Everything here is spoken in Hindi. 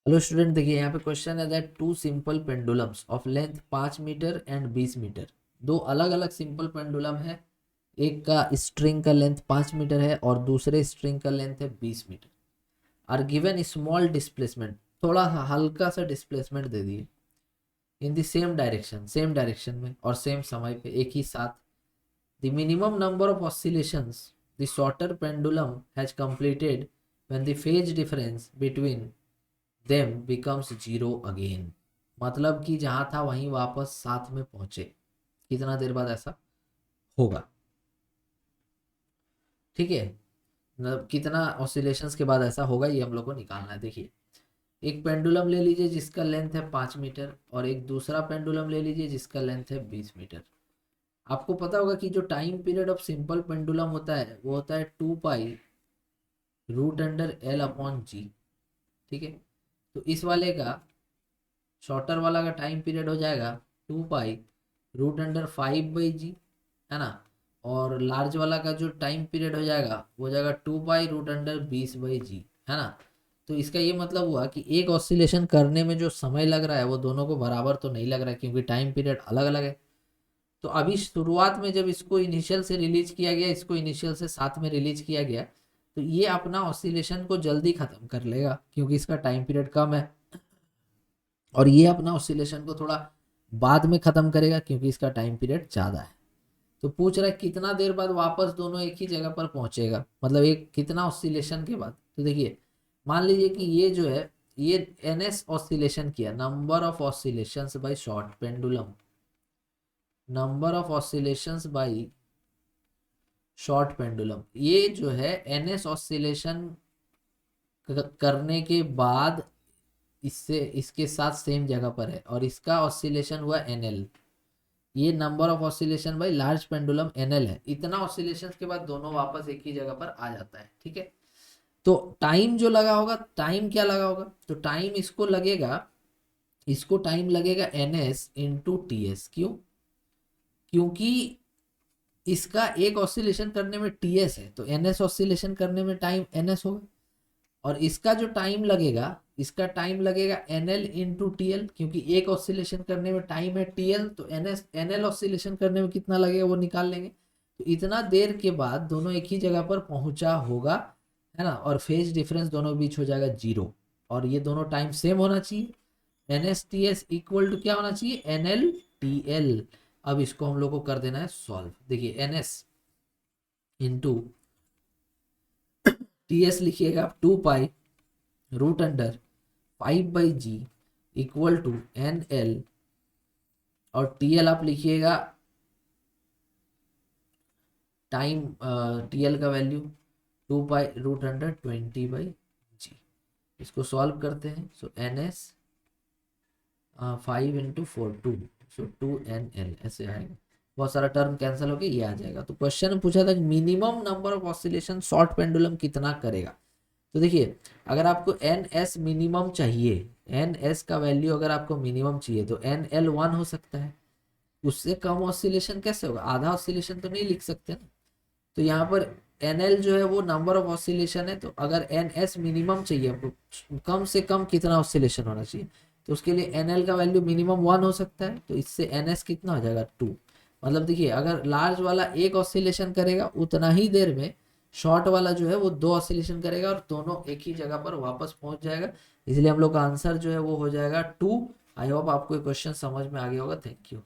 हेलो स्टूडेंट, देखिए यहाँ पे क्वेश्चन है that two simple pendulums of length 5 metre and 20 metre. दो अलग अलग सिंपल पेंडुलम है। एक का स्ट्रिंग का लेंथ 5 मीटर है और दूसरे स्ट्रिंग का लेंथ है 20 metre. Are given small displacement, थोड़ा सा हल्का सा डिस्प्लेसमेंट दे दिए इन द सेम डायरेक्शन में और सेम समय पे एक ही साथ। The minimum number of oscillations the shorter pendulum has completed when the phase difference between them becomes zero again. मतलब कि जहां था वहीं वापस साथ में पहुंचे, कितना देर बाद ऐसा होगा। ठीक है, मतलब कितना ऑसिलेशंस के बाद ऐसा होगा, ये हम लोग को निकालना है। देखिए, एक पेंडुलम ले लीजिए जिसका लेंथ है 5 मीटर और एक दूसरा पेंडुलम ले लीजिए जिसका लेंथ है 20 मीटर। आपको पता होगा कि जो time period of simple pendulum होता है वो होता है 2 pi root under L upon G। ठीक है, तो इस वाले का, शॉर्टर वाला का टाइम पीरियड हो जाएगा 2 पाई रूट अंडर 5/G, है ना। और लार्ज वाला का जो टाइम पीरियड हो जाएगा वो हो जाएगा 2 पाई रूट अंडर 20/G, है ना। तो इसका ये मतलब हुआ कि एक ऑसिलेशन करने में जो समय लग रहा है वो दोनों को बराबर तो नहीं लग रहा है, क्योंकि टाइम पीरियड अलग अलग है। तो अभी शुरुआत में जब इसको इनिशियल से रिलीज किया गया, इसको इनिशियल से साथ में रिलीज किया गया, तो ये अपना ऑसिलेशन को जल्दी खत्म कर लेगा क्योंकि इसका टाइम पीरियड कम है। और ये अपना ऑसिलेशन को थोड़ा बाद में खत्म करेगा क्योंकि इसका टाइम पीरियड ज़्यादा है। तो पूछ रहा है कितना देर बाद वापस दोनों एक ही जगह पर पहुंचेगा, मतलब एक कितना ऑसिलेशन के बाद। तो देखिए, मान लीजिए कि ये जो है ये NS ऑसिलेशन किया, number of oscillations by short pendulum, number of oscillations by short pendulum. ये जो है NS ऑसिलेशन करने के बाद इससे इसके साथ सेम जगह पर है और इसका ऑसिलेशन हुआ NL। ये number of oscillation by large pendulum NL है। इतना ऑसिलेशन के बाद दोनों वापस एक ही जगह पर आ जाता है। ठीक है, तो टाइम जो लगा होगा, टाइम क्या लगा होगा, तो टाइम इसको टाइम लगेगा NS इंटू TS। क्यों? क्योंकि इसका एक ऑसिलेशन करने में TS है तो NS ऑसिलेशन करने में टाइम NS होगा। और इसका जो टाइम लगेगा, इसका टाइम लगेगा NL इंटू TL, क्योंकि एक ऑसिलेशन करने में टाइम है TL, तो NL ऑसिलेशन करने में कितना लगेगा वो निकाल लेंगे। तो इतना देर के बाद दोनों एक ही जगह पर पहुंचा होगा, है ना। और फेज डिफरेंस दोनों बीच हो जाएगा 0 और ये दोनों टाइम सेम होना चाहिए। NS TS इक्वल टू क्या होना चाहिए, NL TL। अब इसको हम लोग को कर देना है सॉल्व। देखिए, NS इंटू TS लिखिएगा 2 pi root under 5/G equal to NL, और TL आप लिखिएगा टाइम, TL का value 2 pi root under 20/G। इसको सॉल्व करते हैं, सो NS 5 × 4 2, सो 2NL ऐसे आएगा। बहुत सारा टर्म कैंसिल होके ये आ जाएगा। तो क्वेश्चन में पूछा था minimum number of oscillation short pendulum कितना करेगा। तो देखिए, अगर आपको NS मिनिमम चाहिए, NS का वैल्यू अगर आपको मिनिमम चाहिए तो NL1 हो सकता है। उससे कम ऑसिलेशन कैसे होगा, आधा ऑसिलेशन तो नहीं लिख सकते ना। तो यहाँ पर NL जो है वो नंबर ऑफ ऑसिलेशन है, तो अगर NS मिनिमम चाहिए आपको, कम से कम कितना ऑसिलेशन होना चाहिए, तो उसके लिए NL का वैल्यू मिनिमम 1 हो सकता है। तो इससे NS कितना हो जाएगा 2। मतलब देखिए, अगर लार्ज वाला एक ऑसिलेशन करेगा उतना ही देर में शॉर्ट वाला जो है वो 2 ऑसिलेशन करेगा और दोनों एक ही जगह पर वापस पहुंच जाएगा। इसलिए हम लोग का आंसर जो है वो हो जाएगा 2। आई होप आपको ये क्वेश्चन समझ में आ गया होगा। Thank you.